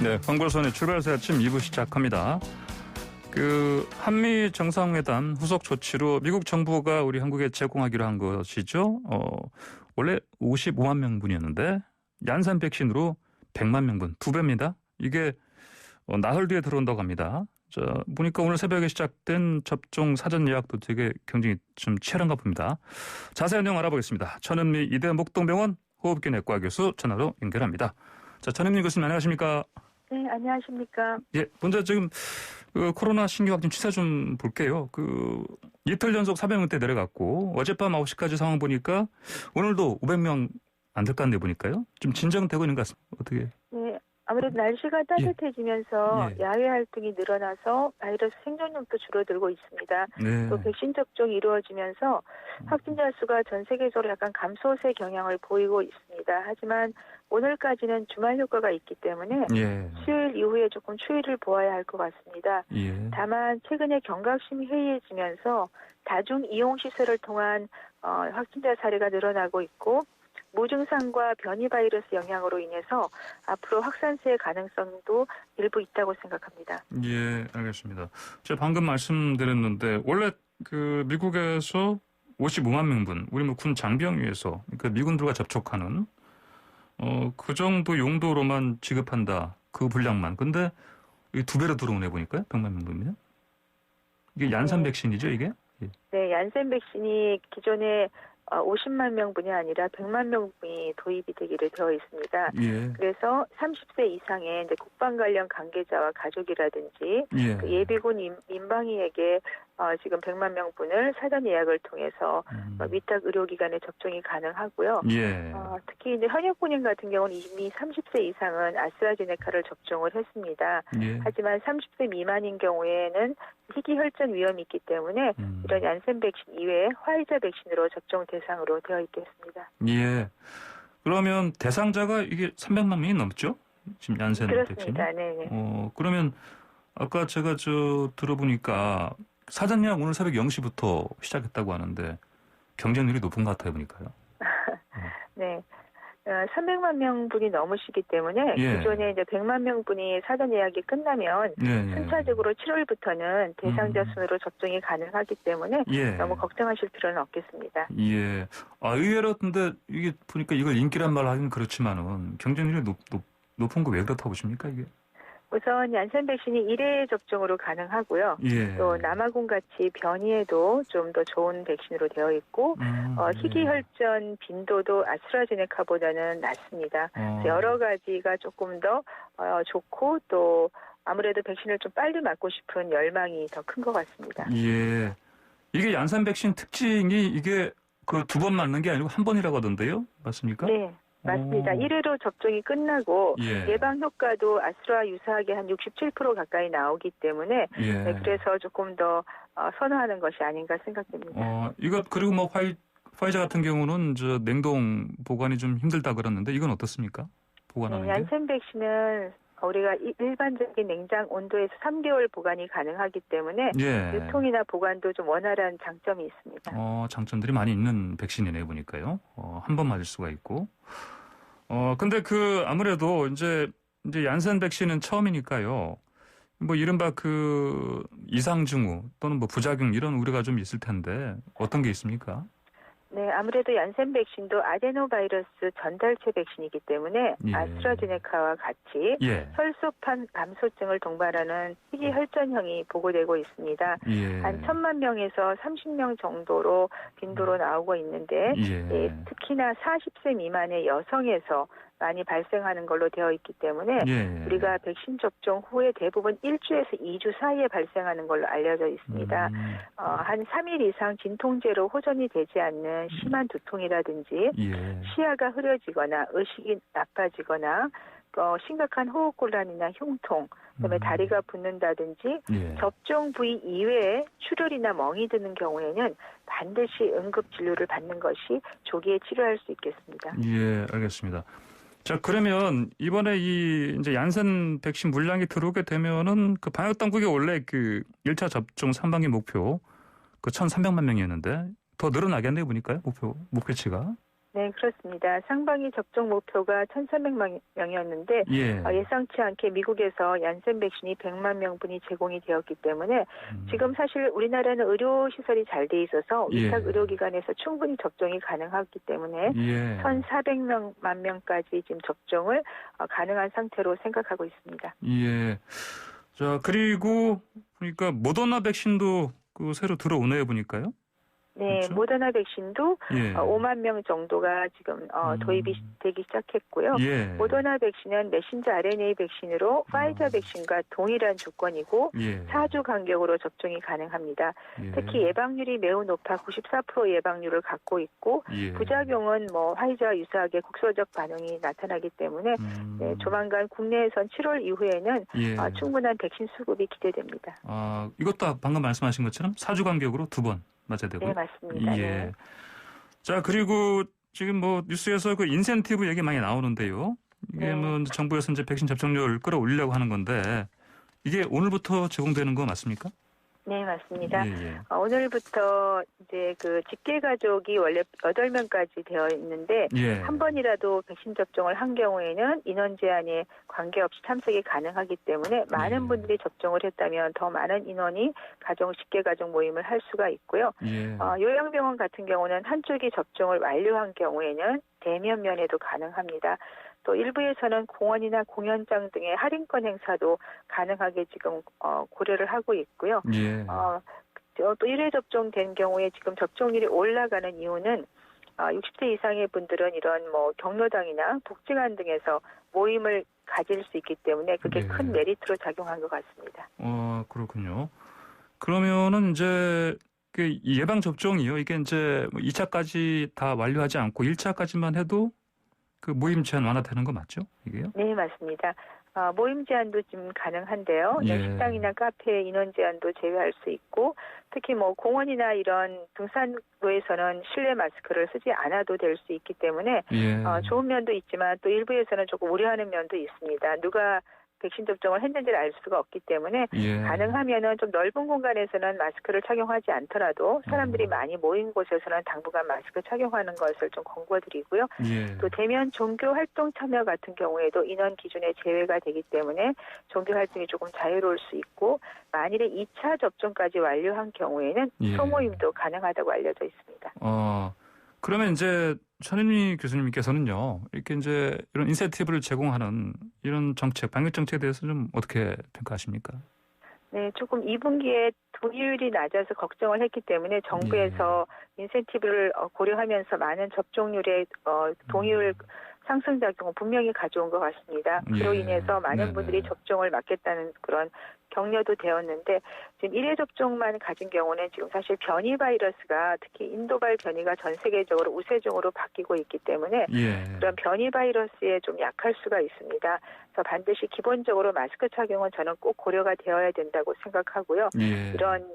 네, 황골선의 출발새 아침 2부 시작합니다. 한미 정상회담 후속 조치로 미국 정부가 우리 한국에 제공하기로 한 것이죠. 원래 55만 명분이었는데 얀센 백신으로 100만 명분, 2배입니다. 이게 나흘 뒤에 들어온다고 합니다. 보니까 오늘 새벽에 시작된 접종 사전 예약도 되게 경쟁이 좀 치열한가 봅니다. 자세한 내용 알아보겠습니다. 천은미 이대 목동병원 호흡기 내과 교수 전화로 연결합니다. 자, 천은미 교수님 안녕하십니까? 네, 안녕하십니까? 예, 먼저 지금 코로나 신규 확진 추세 좀 볼게요. 이틀 연속 400명대 내려갔고 어젯밤 9시까지 상황 보니까 오늘도 500명 안 될 것 같네 보니까요. 좀 진정되고 있는 것 같습니다. 어떻게? 네, 아무래도 날씨가 따뜻해지면서 야외 활동이 늘어나서 바이러스 생존력도 줄어들고 있습니다. 네. 또 백신 접종이 이루어지면서 확진자 수가 전 세계적으로 약간 감소세 경향을 보이고 있습니다. 하지만 오늘까지는 주말 효과가 있기 때문에 수요일 이후에 조금 추이를 보아야 할 것 같습니다. 다만 최근에 경각심이 해이해지면서 다중 이용 시설을 통한 확진자 사례가 늘어나고 있고 무증상과 변이 바이러스 영향으로 인해서 앞으로 확산세의 가능성도 일부 있다고 생각합니다. 예, 알겠습니다. 제가 방금 말씀드렸는데 원래 미국에서 55만 명분 우리 군 장병위에서 그러니까 미군들과 접촉하는 그 정도 용도로만 지급한다. 그 분량만. 근데 이게 2배로 들어오네 보니까요. 100만 명분이면. 이게 얀센 백신이죠, 이게? 예. 네, 얀센 백신이 기존에 50만 명분이 아니라 100만 명분이 도입이 되기로 되어 있습니다. 예. 그래서 30세 이상의 이제 국방 관련 관계자와 가족이라든지 예비군 민방위에게 지금 100만 명분을 사전 예약을 통해서 위탁 의료기관에 접종이 가능하고요. 특히 이제 현역군인 같은 경우는 이미 30세 이상은 아스트라제네카를 접종을 했습니다. 하지만 30세 미만인 경우에는 희귀혈전 위험이 있기 때문에 이런 얀센 백신 이외에 화이자 백신으로 접종 대상으로 되어 있겠습니다. 예. 그러면 대상자가 이게 300만 명이 넘죠? 지금 얀센 백신. 그렇습니다. 네. 그러면 아까 제가 들어보니까 사전 예약 오늘 새벽 0시부터 시작했다고 하는데 경쟁률이 높은 것 같아요, 보니까요. 네. 300만 명분이 넘으시기 때문에 기존에 이제 100만 명분이 사전 예약이 끝나면 순차적으로 7월부터는 대상자 순으로 접종이 가능하기 때문에 너무 걱정하실 필요는 없겠습니다. 예. 의외로 근데 이게 보니까 이걸 인기란 말 하긴 그렇지만은 경쟁률이 높은 거 왜 그렇다고 보십니까, 이게? 우선 얀센 백신이 1회 접종으로 가능하고요. 또 남아공 같이 변이에도 좀 더 좋은 백신으로 되어 있고 희귀혈전 빈도도 아스트라제네카보다는 낮습니다. 그래서 여러 가지가 조금 더 좋고 또 아무래도 백신을 좀 빨리 맞고 싶은 열망이 더 큰 것 같습니다. 예. 이게 얀센 백신 특징이 이게 2번 맞는 게 아니고 한 번이라고 하던데요? 맞습니까? 네. 맞습니다. 1회로 접종이 끝나고 예방 효과도 아스트라 유사하게 한 67% 가까이 나오기 때문에 그래서 조금 더 선호하는 것이 아닌가 생각됩니다. 이거 그리고 화이자 같은 경우는 냉동 보관이 좀 힘들다 그랬는데 이건 어떻습니까? 보관하는 게? 얀센 백신은 우리가 일반적인 냉장 온도에서 3개월 보관이 가능하기 때문에 유통이나 보관도 좀 원활한 장점이 있습니다. 장점들이 많이 있는 백신이네요, 보니까요. 한 번 맞을 수가 있고. 근데 아무래도 이제 얀센 백신은 처음이니까요. 이른바 이상 징후 또는 부작용 이런 우려가 좀 있을 텐데 어떤 게 있습니까? 네, 아무래도 얀센 백신도 아데노바이러스 전달체 백신이기 때문에 아스트라제네카와 같이 혈소판 감소증을 동반하는 희귀혈전형이 보고되고 있습니다. 한 1,000만 명에서 30명 정도로 빈도로 나오고 있는데 특히나 40세 미만의 여성에서 많이 발생하는 걸로 되어 있기 때문에 우리가 백신 접종 후에 대부분 1주에서 2주 사이에 발생하는 걸로 알려져 있습니다. 한 3일 이상 진통제로 호전이 되지 않는 심한 두통이라든지 시야가 흐려지거나 의식이 나빠지거나 심각한 호흡곤란이나 흉통, 그다음에 다리가 붓는다든지 접종 부위 이외에 출혈이나 멍이 드는 경우에는 반드시 응급 진료를 받는 것이 조기에 치료할 수 있겠습니다. 예, 알겠습니다. 자, 그러면 이번에 이제 얀센 백신 물량이 들어오게 되면은 방역 당국이 원래 1차 접종 상반기 목표 1,300만 명이었는데 더 늘어나겠네요, 보니까요. 목표치가. 네, 그렇습니다. 상반기 접종 목표가 1,300명이었는데 예상치 않게 미국에서 얀센 백신이 100만 명분이 제공이 되었기 때문에 지금 사실 우리나라는 의료시설이 잘 돼 있어서 위탁 의료기관에서 충분히 접종이 가능하기 때문에 1,400만 명까지 지금 접종을 가능한 상태로 생각하고 있습니다. 예. 자, 그리고 보니까 모더나 백신도 그 새로 들어오네요, 보니까요. 네, 그렇죠? 모더나 백신도 5만 명 정도가 지금 도입이 되기 시작했고요. 모더나 백신은 메신저 RNA 백신으로 파이저 백신과 동일한 조건이고 4주 간격으로 접종이 가능합니다. 특히 예방률이 매우 높아 94% 예방률을 갖고 있고 부작용은 화이저와 유사하게 국소적 반응이 나타나기 때문에 네, 조만간 국내에선 7월 이후에는 충분한 백신 수급이 기대됩니다. 이것도 방금 말씀하신 것처럼 4주 간격으로 2번. 맞아야 되고요. 네, 맞습니다. 네. 자, 그리고 지금 뉴스에서 그 인센티브 얘기 많이 나오는데요. 이게 정부에서 이제 백신 접종률을 끌어올리려고 하는 건데 이게 오늘부터 제공되는 거 맞습니까? 네, 맞습니다. 오늘부터 이제 그 직계 가족이 원래 8명까지 되어 있는데 한 번이라도 백신 접종을 한 경우에는 인원 제한에 관계없이 참석이 가능하기 때문에 많은 분들이 접종을 했다면 더 많은 인원이 직계 가족 모임을 할 수가 있고요. 요양병원 같은 경우는 한쪽이 접종을 완료한 경우에는 대면 면회도 가능합니다. 또 일부에서는 공원이나 공연장 등의 할인권 행사도 가능하게 지금 고려를 하고 있고요. 또 1회 접종된 경우에 지금 접종률이 올라가는 이유는 60세 이상의 분들은 이런 경로당이나 복지관 등에서 모임을 가질 수 있기 때문에 그게 큰 메리트로 작용한 것 같습니다. 그렇군요. 그러면은 이제 그 예방 접종이요. 이게 이제 2차까지 다 완료하지 않고 1차까지만 해도 그 모임 제한 완화되는 거 맞죠? 이게요? 네, 맞습니다. 모임 제한도 좀 가능한데요. 식당이나 카페 인원 제한도 제외할 수 있고 특히 공원이나 이런 등산로에서는 실내 마스크를 쓰지 않아도 될 수 있기 때문에 좋은 면도 있지만 또 일부에서는 조금 우려하는 면도 있습니다. 누가 백신 접종을 했는지를 알 수가 없기 때문에 가능하면은 좀 넓은 공간에서는 마스크를 착용하지 않더라도 사람들이 많이 모인 곳에서는 당분간 마스크 착용하는 것을 좀 권고드리고요. 또 대면 종교 활동 참여 같은 경우에도 인원 기준에 제외가 되기 때문에 종교 활동이 조금 자유로울 수 있고 만일에 2차 접종까지 완료한 경우에는 소모임도 가능하다고 알려져 있습니다. 그러면 이제 천인미 교수님께서는요, 이렇게 이제 이런 인센티브를 제공하는 이런 정책, 방역 정책에 대해서 좀 어떻게 평가하십니까? 네, 조금 2분기에 동의율이 낮아서 걱정을 했기 때문에 정부에서 인센티브를 고려하면서 많은 접종률의 동의율 상승 작용을 분명히 가져온 것 같습니다. 그로 인해서 많은 분들이 접종을 맞겠다는 그런 격려도 되었는데 지금 1회 접종만 가진 경우는 지금 사실 변이 바이러스가 특히 인도발 변이가 전 세계적으로 우세종으로 바뀌고 있기 때문에 그런 변이 바이러스에 좀 약할 수가 있습니다. 그래서 반드시 기본적으로 마스크 착용은 저는 꼭 고려가 되어야 된다고 생각하고요. 이런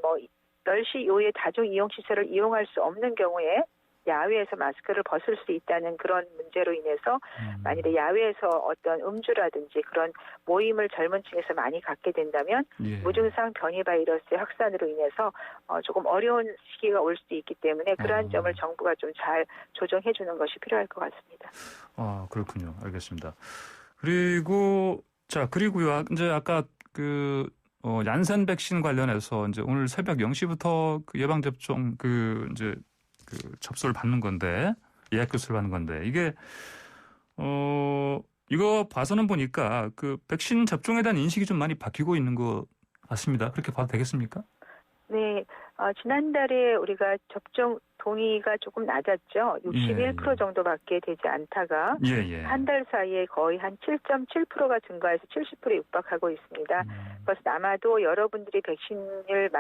10시 이후에 다중 이용 시설을 이용할 수 없는 경우에 야외에서 마스크를 벗을 수 있다는 그런 문제로 인해서 만일에 야외에서 어떤 음주라든지 그런 모임을 젊은 층에서 많이 갖게 된다면 무증상 변이 바이러스의 확산으로 인해서 조금 어려운 시기가 올 수도 있기 때문에 그러한 점을 정부가 좀 잘 조정해 주는 것이 필요할 것 같습니다. 그렇군요. 알겠습니다. 그리고요. 이제 아까 얀센 백신 관련해서 이제 오늘 새벽 0시부터 그 예방 접종 접수를 받는 건데 예약 접수를 받는 건데 이게 이거 봐서는 보니까 그 백신 접종에 대한 인식이 좀 많이 바뀌고 있는 것 같습니다. 그렇게 봐도 되겠습니까? 네, 지난달에 우리가 접종 동의가 조금 낮았죠. 61% 정도밖에 되지 않다가 한 달 사이에 거의 한 7.7%가 증가해서 70%에 육박하고 있습니다. 그래서 아마도 여러분들이 백신을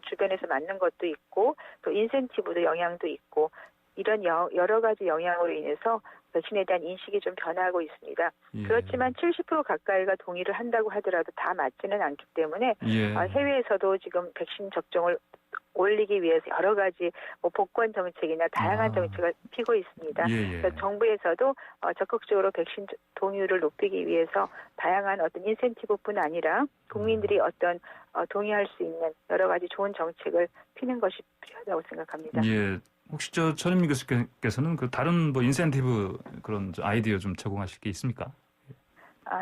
주변에서 맞는 것도 있고 또 인센티브도 영향도 있고 이런 여러 가지 영향으로 인해서 백신에 대한 인식이 좀 변화하고 있습니다. 그렇지만 70% 가까이가 동의를 한다고 하더라도 다 맞지는 않기 때문에 해외에서도 지금 백신 접종을 올리기 위해서 여러 가지 복권 정책이나 다양한 정책을 피고 있습니다. 그래서 정부에서도 적극적으로 백신 동의율을 높이기 위해서 다양한 어떤 인센티브뿐 아니라 국민들이 동의할 수 있는 여러 가지 좋은 정책을 피는 것이 필요하다고 생각합니다. 혹시 전현민 교수께서는 그 다른 뭐 인센티브 그런 아이디어 좀 제공하실 게 있습니까?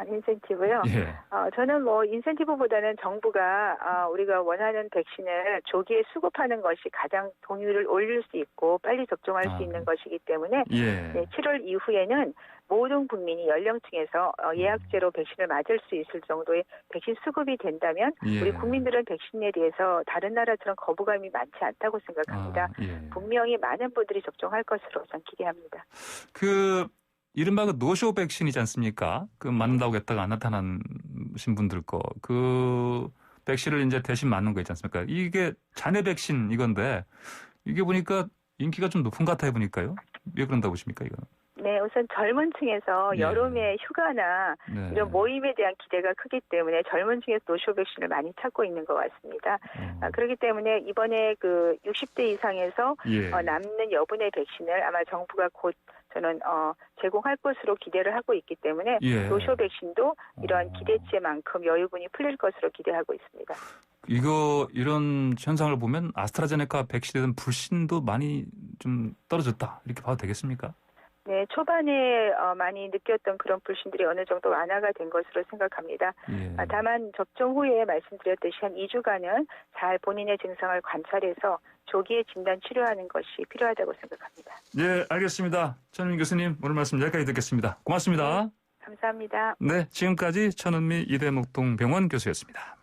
인센티브요? 예. 저는 뭐 인센티브보다는 정부가 우리가 원하는 백신을 조기에 수급하는 것이 가장 동의율을 올릴 수 있고 빨리 접종할 수 있는 것이기 때문에 예. 네, 7월 이후에는 모든 국민이 연령층에서 예약제로 백신을 맞을 수 있을 정도의 백신 수급이 된다면 예. 우리 국민들은 백신에 대해서 다른 나라처럼 거부감이 많지 않다고 생각합니다. 예. 분명히 많은 분들이 접종할 것으로 저는 기대합니다. 이른바 그 노쇼 백신이지 않습니까? 그 맞는다고 했다가 안 나타나신 분들 그 백신을 이제 대신 맞는 거 있지 않습니까? 이게 자녀 백신 이건데 이게 보니까 인기가 좀 높은 것 같아요 보니까요. 왜 그런다고 보십니까 이거? 네, 우선 젊은 층에서 여름에 휴가나 이런 모임에 대한 기대가 크기 때문에 젊은 층에서 노쇼 백신을 많이 찾고 있는 것 같습니다. 그렇기 때문에 이번에 그 60대 이상에서 남는 여분의 백신을 아마 정부가 곧 저는 제공할 것으로 기대를 하고 있기 때문에 노쇼 백신도 이런 기대치만큼 여유분이 풀릴 것으로 기대하고 있습니다. 이런 현상을 보면 아스트라제네카 백신에 대한 불신도 많이 좀 떨어졌다 이렇게 봐도 되겠습니까? 네, 초반에 많이 느꼈던 그런 불신들이 어느 정도 완화가 된 것으로 생각합니다. 다만 접종 후에 말씀드렸듯이 한 2주간은 잘 본인의 증상을 관찰해서 조기에 진단 치료하는 것이 필요하다고 생각합니다. 네, 알겠습니다. 전은미 교수님 오늘 말씀 여기까지 듣겠습니다. 고맙습니다. 네, 감사합니다. 네, 지금까지 천은미 이대목동병원 교수였습니다.